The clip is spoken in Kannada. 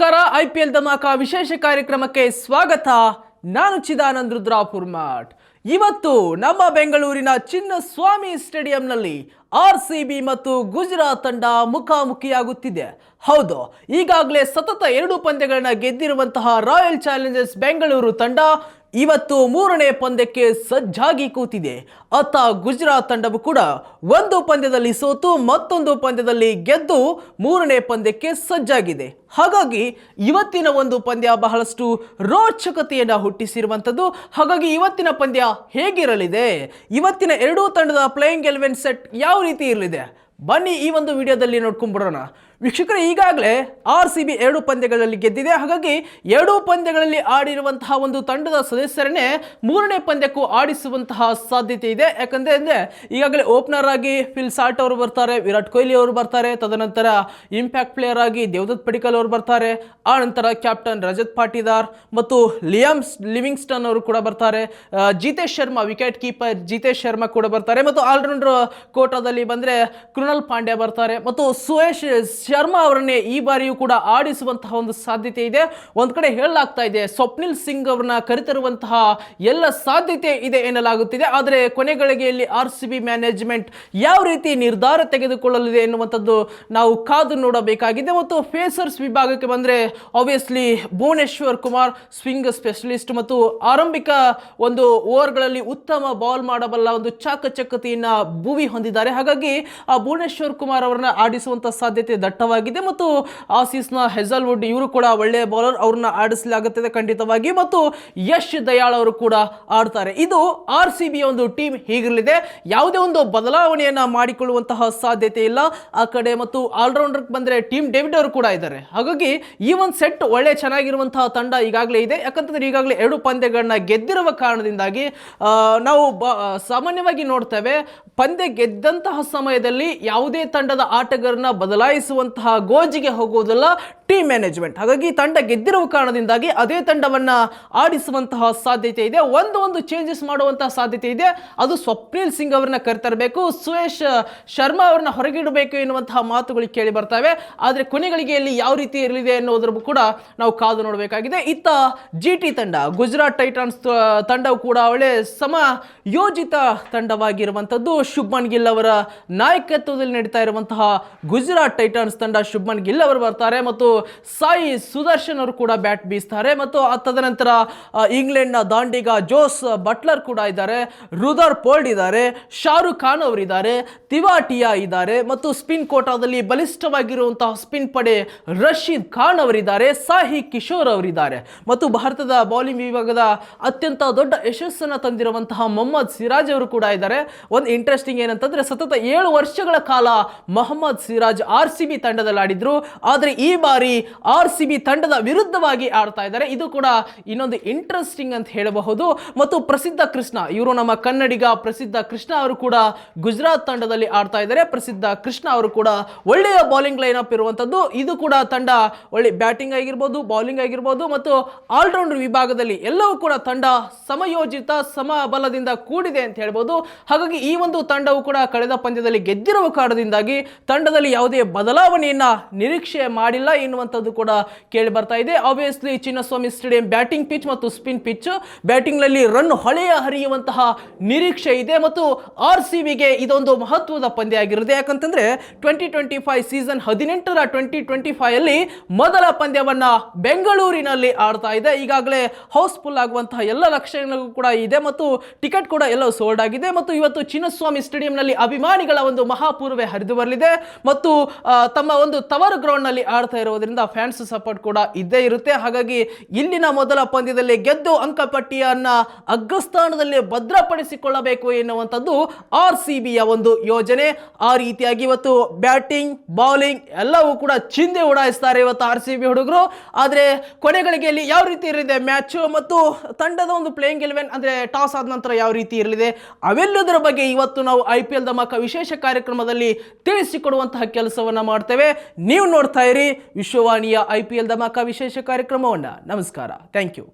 ನಮಸ್ಕಾರ. IPL ಧಮಾಕ ವಿಶೇಷ ಕಾರ್ಯಕ್ರಮಕ್ಕೆ ಸ್ವಾಗತ. ನಾನು ಚಿದಾನಂದ್ ರುದ್ರಾಪುರ್ ಮಠ್. ಇವತ್ತು ನಮ್ಮ ಬೆಂಗಳೂರಿನ ಚಿನ್ನಸ್ವಾಮಿ ಸ್ಟೇಡಿಯಂನಲ್ಲಿ RCB ಮತ್ತು ಗುಜರಾತ್ ತಂಡ ಮುಖಾಮುಖಿಯಾಗುತ್ತಿದೆ. ಹೌದು, ಈಗಾಗಲೇ ಸತತ 2 ಪಂದ್ಯಗಳನ್ನ ಗೆದ್ದಿರುವಂತಹ ರಾಯಲ್ ಚಾಲೆಂಜರ್ಸ್ ಬೆಂಗಳೂರು ತಂಡ ಇವತ್ತು 3ನೇ ಪಂದ್ಯಕ್ಕೆ ಸಜ್ಜಾಗಿ ಕೂತಿದೆ. ಅತ್ತ ಗುಜರಾತ್ ತಂಡವು ಕೂಡ 1 ಪಂದ್ಯದಲ್ಲಿ ಸೋತು ಮತ್ತೊಂದು ಪಂದ್ಯದಲ್ಲಿ ಗೆದ್ದು 3ನೇ ಪಂದ್ಯಕ್ಕೆ ಸಜ್ಜಾಗಿದೆ. ಹಾಗಾಗಿ ಇವತ್ತಿನ ಒಂದು ಪಂದ್ಯ ಬಹಳಷ್ಟು ರೋಚಕತೆಯನ್ನು ಹುಟ್ಟಿಸಿರುವಂಥದ್ದು. ಹಾಗಾಗಿ ಇವತ್ತಿನ ಪಂದ್ಯ ಹೇಗಿರಲಿದೆ, ಇವತ್ತಿನ 2 ತಂಡದ ಪ್ಲೇಯಿಂಗ್ 11 ಸೆಟ್ ಯಾವ ರೀತಿ ಇರಲಿದೆ, ಬನ್ನಿ ಈ ಒಂದು ವಿಡಿಯೋದಲ್ಲಿ ನೋಡ್ಕೊಂಡ್ಬಿಡೋಣ. ವೀಕ್ಷಕರೇ, ಈಗಾಗಲೇ RCB 2 ಪಂದ್ಯಗಳಲ್ಲಿ ಗೆದ್ದಿದೆ. ಹಾಗಾಗಿ 2 ಪಂದ್ಯಗಳಲ್ಲಿ ಆಡಿರುವಂತಹ ಒಂದು ತಂಡದ ಸದಸ್ಯರನ್ನೇ 3ನೇ ಪಂದ್ಯಕ್ಕೂ ಆಡಿಸುವಂತಹ ಸಾಧ್ಯತೆ ಇದೆ. ಯಾಕಂದ್ರೆ ಈಗಾಗಲೇ ಓಪನರ್ ಆಗಿ ಫಿಲ್ ಸಾಲ್ಟ್ ಅವರು ಬರ್ತಾರೆ, ವಿರಾಟ್ ಕೊಹ್ಲಿ ಅವರು ಬರ್ತಾರೆ, ತದನಂತರ ಇಂಪ್ಯಾಕ್ಟ್ ಪ್ಲೇಯರ್ ಆಗಿ ದೇವದತ್ ಪಡಿಕ್ಕಲ್ ಅವರು ಬರ್ತಾರೆ, ಆ ನಂತರ ಕ್ಯಾಪ್ಟನ್ ರಜತ್ ಪಾಟಿದಾರ್ ಮತ್ತು ಲಿಯಾಮ್ ಲಿವಿಂಗ್ಸ್ಟನ್ ಅವರು ಕೂಡ ಬರ್ತಾರೆ, ಜಿತೇಶ್ ಶರ್ಮಾ ವಿಕೆಟ್ ಕೀಪರ್ ಜಿತೇಶ್ ಶರ್ಮಾ ಕೂಡ ಬರ್ತಾರೆ, ಮತ್ತು ಆಲ್ರೌಂಡರ್ ಕೋಟಾದಲ್ಲಿ ಬಂದರೆ ಕೃಣಾಲ್ ಪಾಂಡ್ಯ ಬರ್ತಾರೆ, ಮತ್ತು ಸುಯೇಶ್ ಶರ್ಮಾ ಅವರನ್ನೇ ಈ ಬಾರಿಯೂ ಕೂಡ ಆಡಿಸುವಂತಹ ಒಂದು ಸಾಧ್ಯತೆ ಇದೆ. ಒಂದು ಕಡೆ ಹೇಳಲಾಗ್ತಾ ಇದೆ ಸ್ವಪ್ನಿಲ್ ಸಿಂಗ್ ಅವರನ್ನ ಕರೆತರುವಂತಹ ಎಲ್ಲ ಸಾಧ್ಯತೆ ಇದೆ ಎನ್ನಲಾಗುತ್ತಿದೆ. ಆದರೆ ಕೊನೆಗಳಿಗೆಯಲ್ಲಿ RCB ಮ್ಯಾನೇಜ್ಮೆಂಟ್ ಯಾವ ರೀತಿ ನಿರ್ಧಾರ ತೆಗೆದುಕೊಳ್ಳಲಿದೆ ಎನ್ನುವಂಥದ್ದು ನಾವು ಕಾದು ನೋಡಬೇಕಾಗಿದೆ. ಮತ್ತು ಫೇಸರ್ಸ್ ವಿಭಾಗಕ್ಕೆ ಬಂದರೆ obviously Bhuvneshwar Kumar swing specialist ಮತ್ತು ಆರಂಭಿಕ ಒಂದು ಓವರ್ಗಳಲ್ಲಿ ಉತ್ತಮ ಬಾಲ್ ಮಾಡಬಲ್ಲ ಒಂದು ಚಾಕಚಕ್ಯತೆಯನ್ನು ಭುವಿ ಹೊಂದಿದ್ದಾರೆ. ಹಾಗಾಗಿ ಆ ಭುವನೇಶ್ವರ್ ಕುಮಾರ್ ಅವರನ್ನ ಆಡಿಸುವಂತಹ ಸಾಧ್ಯತೆ ದಟ್ಟವಾಗಿದೆ. ಮತ್ತು ಆಸೀಸ್ನ ಹೆಜಲ್ವುಡ್ ಇವರು ಕೂಡ ಒಳ್ಳೆಯ ಬೌಲರ್, ಅವ್ರನ್ನ ಆಡಿಸಲಾಗುತ್ತದೆ ಖಂಡಿತವಾಗಿ. ಮತ್ತು ಯಶ್ ದಯಾಳ್ ಅವರು ಕೂಡ ಆಡ್ತಾರೆ. ಇದು RCB ಒಂದು ಟೀಮ್ ಹೀಗಿರಲಿದೆ. ಯಾವುದೇ ಒಂದು ಬದಲಾವಣೆಯನ್ನ ಮಾಡಿಕೊಳ್ಳುವಂತಹ ಸಾಧ್ಯತೆ ಇಲ್ಲ ಆ ಕಡೆ. ಮತ್ತು ಆಲ್ರೌಂಡರ್ ಬಂದ್ರೆ ಟೀಮ್ ಡೇವಿಡ್ ಅವರು ಕೂಡ ಇದ್ದಾರೆ. ಹಾಗಾಗಿ ಈ ಒಂದು ಸೆಟ್ ಒಳ್ಳೆ ಚೆನ್ನಾಗಿರುವಂತಹ ತಂಡ ಈಗಾಗಲೇ ಇದೆ. ಯಾಕಂತಂದ್ರೆ ಈಗಾಗಲೇ 2 ಪಂದ್ಯಗಳನ್ನ ಗೆದ್ದಿರುವ ಕಾರಣದಿಂದಾಗಿ ನಾವು ಸಾಮಾನ್ಯವಾಗಿ ನೋಡ್ತೇವೆ, ಪಂದ್ಯ ಗೆದ್ದಂತಹ ಸಮಯದಲ್ಲಿ ಯಾವುದೇ ತಂಡದ ಆಟಗಾರರನ್ನ ಬದಲಾಯಿಸುವಂತಹ ಗೋಜಿಗೆ ಹೋಗುವುದಿಲ್ಲ ಟೀಮ್ ಮ್ಯಾನೇಜ್ಮೆಂಟ್. ಹಾಗಾಗಿ ತಂಡ ಗೆದ್ದಿರುವ ಕಾರಣದಿಂದಾಗಿ ಅದೇ ತಂಡವನ್ನ ಆಡಿಸುವಂತಹ ಸಾಧ್ಯತೆ ಇದೆ. ಒಂದು ಚೇಂಜಸ್ ಮಾಡುವಂತಹ ಸಾಧ್ಯತೆ ಇದೆ. ಅದು ಸ್ವಪ್ನಿಲ್ ಸಿಂಗ್ ಅವರನ್ನ ಕರೆತರಬೇಕು, ಸುಯೇಶ್ ಶರ್ಮಾ ಅವರನ್ನ ಹೊರಗಿಡಬೇಕು ಎನ್ನುವಂತಹ ಮಾತುಗಳು ಕೇಳಿ ಬರ್ತವೆ. ಆದರೆ ಕೊನೆಗಳಿಗೆಯಲ್ಲಿ ಯಾವ ರೀತಿ ಇರಲಿದೆ ಎನ್ನುವುದರ ಕೂಡ ನಾವು ಕಾದು ನೋಡಬೇಕಾಗಿದೆ. ಇತ್ತ GT ತಂಡ ಗುಜರಾತ್ ಟೈಟನ್ಸ್ ತಂಡವು ಕೂಡ ಒಳ್ಳೆ ಸಮಯೋಜಿತ ತಂಡವಾಗಿರುವಂಥದ್ದು. ಶುಭ್ಮನ್ ಗಿಲ್ ಅವರ ನಾಯಕತ್ವದಲ್ಲಿ ನಡೀತಾ ಇರುವಂತಹ ಗುಜರಾತ್ ಟೈಟನ್ಸ್ ತಂಡ, ಶುಭ್ಮನ್ ಗಿಲ್ ಅವರು ಬರ್ತಾರೆ ಮತ್ತು ಸಾಯಿ ಸುದರ್ಶನ್ ಅವರು ಕೂಡ ಬ್ಯಾಟ್ ಬೀಸ್ತಾರೆ. ಮತ್ತು ತದನಂತರ ಇಂಗ್ಲೆಂಡ್ನ ದಾಂಡಿಗ ಜೋಸ್ ಬಟ್ಲರ್ ಕೂಡ ಇದ್ದಾರೆ, ರುದರ್ ಪೋಲ್ಡ್ ಇದ್ದಾರೆ, ಶಾರುಖ್ ಖಾನ್ ಅವರಿದ್ದಾರೆ, ತಿವಾಟಿಯಾ ಇದ್ದಾರೆ, ಮತ್ತು ಸ್ಪಿನ್ ಕೋಟಾದಲ್ಲಿ ಬಲಿಷ್ಠವಾಗಿರುವಂತಹ ಸ್ಪಿನ್ ಪಡೆ ರಶೀದ್ ಖಾನ್ ಅವರಿದ್ದಾರೆ, ಸಾಹಿ ಕಿಶೋರ್ ಅವರಿದ್ದಾರೆ. ಮತ್ತು ಭಾರತದ ಬೌಲಿಂಗ್ ವಿಭಾಗದ ಅತ್ಯಂತ ದೊಡ್ಡ ಯಶಸ್ಸನ್ನು ತಂದಿರುವಂತಹ ಮೊಹಮ್ಮದ್ ಸಿರಾಜ್ ಅವರು ಕೂಡ ಇದ್ದಾರೆ. ಒಂದು ಇಂಟ್ರೆಸ್ಟಿಂಗ್ ಏನಂತಂದ್ರೆ, ಸತತ 7 ವರ್ಷಗಳ ಕಾಲ ಮೊಹಮ್ಮದ್ ಸಿರಾಜ್ RCB ತಂಡದಲ್ಲಿ ಆಡಿದ್ರು. ಆದರೆ ಈ ಬಾರಿ RCB ತಂಡದ ವಿರುದ್ಧವಾಗಿ ಆಡ್ತಾ ಇದ್ದಾರೆ. ಇದು ಕೂಡ ಇನ್ನೊಂದು ಇಂಟ್ರೆಸ್ಟಿಂಗ್ ಅಂತ ಹೇಳಬಹುದು. ಮತ್ತು ಪ್ರಸಿದ್ಧ ಕೃಷ್ಣ, ಇವರು ನಮ್ಮ ಕನ್ನಡಿಗ ಪ್ರಸಿದ್ಧ ಕೃಷ್ಣ ಅವರು ಕೂಡ ಗುಜರಾತ್ ತಂಡದಲ್ಲಿ ಆಡ್ತಾ ಇದ್ದಾರೆ. ಪ್ರಸಿದ್ಧ ಕೃಷ್ಣ ಅವರು ಕೂಡ ಒಳ್ಳೆಯ ಬೌಲಿಂಗ್ ಲೈನ್ ಅಪ್ ಇರುವಂತದ್ದು. ಇದು ಕೂಡ ತಂಡ ಒಳ್ಳೆ ಬ್ಯಾಟಿಂಗ್ ಆಗಿರ್ಬೋದು, ಬೌಲಿಂಗ್ ಆಗಿರ್ಬೋದು, ಮತ್ತು ಆಲ್ರೌಂಡರ್ ವಿಭಾಗದಲ್ಲಿ ಎಲ್ಲವೂ ಕೂಡ ತಂಡ ಸಮಯೋಜಿತ ಸಮಬಲದಿಂದ ಕೂಡಿದೆ ಅಂತ ಹೇಳ್ಬೋದು. ಹಾಗಾಗಿ ಈ ಒಂದು ತಂಡವು ಕೂಡ ಕಳೆದ ಪಂದ್ಯದಲ್ಲಿ ಗೆದ್ದಿರುವ ಕಾರಣದಿಂದಾಗಿ ತಂಡದಲ್ಲಿ ಯಾವುದೇ ಬದಲಾವಣೆಯನ್ನ ನಿರೀಕ್ಷೆ ಮಾಡಿಲ್ಲ ಎನ್ನುವಂಥದ್ದು ಕೂಡ ಕೇಳಿ ಬರ್ತಾ ಇದೆ. Obviously Chinnaswamy stadium batting pitch ಮತ್ತು ಸ್ಪಿನ್ ಪಿಚ್, ಬ್ಯಾಟಿಂಗ್ ನಲ್ಲಿ ರನ್ ಹೊಳೆಯ ಹರಿಯುವಂತಹ ನಿರೀಕ್ಷೆ ಇದೆ. ಮತ್ತು RCBಗೆ ಇದೊಂದು ಮಹತ್ವದ ಪಂದ್ಯ ಆಗಿರುತ್ತೆ. ಯಾಕಂತಂದ್ರೆ 2025 ಸೀಸನ್ 18ರ 2025 ಅಲ್ಲಿ ಮೊದಲ ಪಂದ್ಯವನ್ನ ಬೆಂಗಳೂರಿನಲ್ಲಿ ಆಡ್ತಾ ಇದೆ. ಈಗಾಗಲೇ ಹೌಸ್ಫುಲ್ ಆಗುವಂತಹ ಎಲ್ಲ ಲಕ್ಷಣಗಳು ಕೂಡ ಇದೆ ಮತ್ತು ಟಿಕೆಟ್ ಕೂಡ ಎಲ್ಲ ಸೋಲ್ಡ್ ಆಗಿದೆ. ಮತ್ತು ಇವತ್ತು ಚಿನ್ನಸ್ವಾಮಿ ಸ್ಟೇಡಿಯಂನಲ್ಲಿ ಅಭಿಮಾನಿಗಳ ಒಂದು ಮಹಾಪೂರ್ವೆ ಹರಿದು ಬರಲಿದೆ. ಮತ್ತು ತಮ್ಮ ಒಂದು ತವರು ಗ್ರೌಂಡ್ ನಲ್ಲಿ ಆಡ್ತಾ ಇರೋದ್ರಿಂದ ಫ್ಯಾನ್ಸ್ ಸಪೋರ್ಟ್ ಕೂಡ ಇದ್ದೇ ಇರುತ್ತೆ. ಹಾಗಾಗಿ ಇಲ್ಲಿನ ಮೊದಲ ಪಂದ್ಯದಲ್ಲಿ ಗೆದ್ದು ಅಂಕಪಟ್ಟಿಯನ್ನ ಅಗ್ರಸ್ಥಾನದಲ್ಲಿ ಭದ್ರಪಡಿಸಿಕೊಳ್ಳಬೇಕು ಎನ್ನುವಂಥದ್ದು RCBಯ ಒಂದು ಯೋಜನೆ. ಆ ರೀತಿಯಾಗಿ ಇವತ್ತು ಬ್ಯಾಟಿಂಗ್ ಬೌಲಿಂಗ್ ಎಲ್ಲವೂ ಕೂಡ ಚಿಂದೆ ಉಡಾಯಿಸ್ತಾರೆ ಇವತ್ತು RCB ಹುಡುಗರು. ಆದರೆ ಕೊನೆಗಳಿಗೆಯಲ್ಲಿ ಯಾವ ರೀತಿ ಇರಲಿದೆ ಮ್ಯಾಚ್ ಮತ್ತು ತಂಡದ ಒಂದು ಪ್ಲೇಯಿಂಗ್ 11 ಅಂದ್ರೆ ಟಾಸ್ ಆದ ನಂತರ ಯಾವ ರೀತಿ ಇರಲಿದೆ, ಅವೆಲ್ಲದರ ಬಗ್ಗೆ ಇವತ್ತು ನಾವು IPL ಧಮಾಕ ವಿಶೇಷ ಕಾರ್ಯಕ್ರಮದಲ್ಲಿ ತಿಳಿಸಿಕೊಡುವಂತಹ ಕೆಲಸವನ್ನ ಮಾಡ್ತೇವೆ. ನೀವು ನೋಡ್ತಾ ಇರಿ ವಿಶ್ವವಾಣಿಯ IPL ಧಮಾಕ ವಿಶೇಷ ಕಾರ್ಯಕ್ರಮವನ್ನ. ನಮಸ್ಕಾರ, ಥ್ಯಾಂಕ್ ಯು.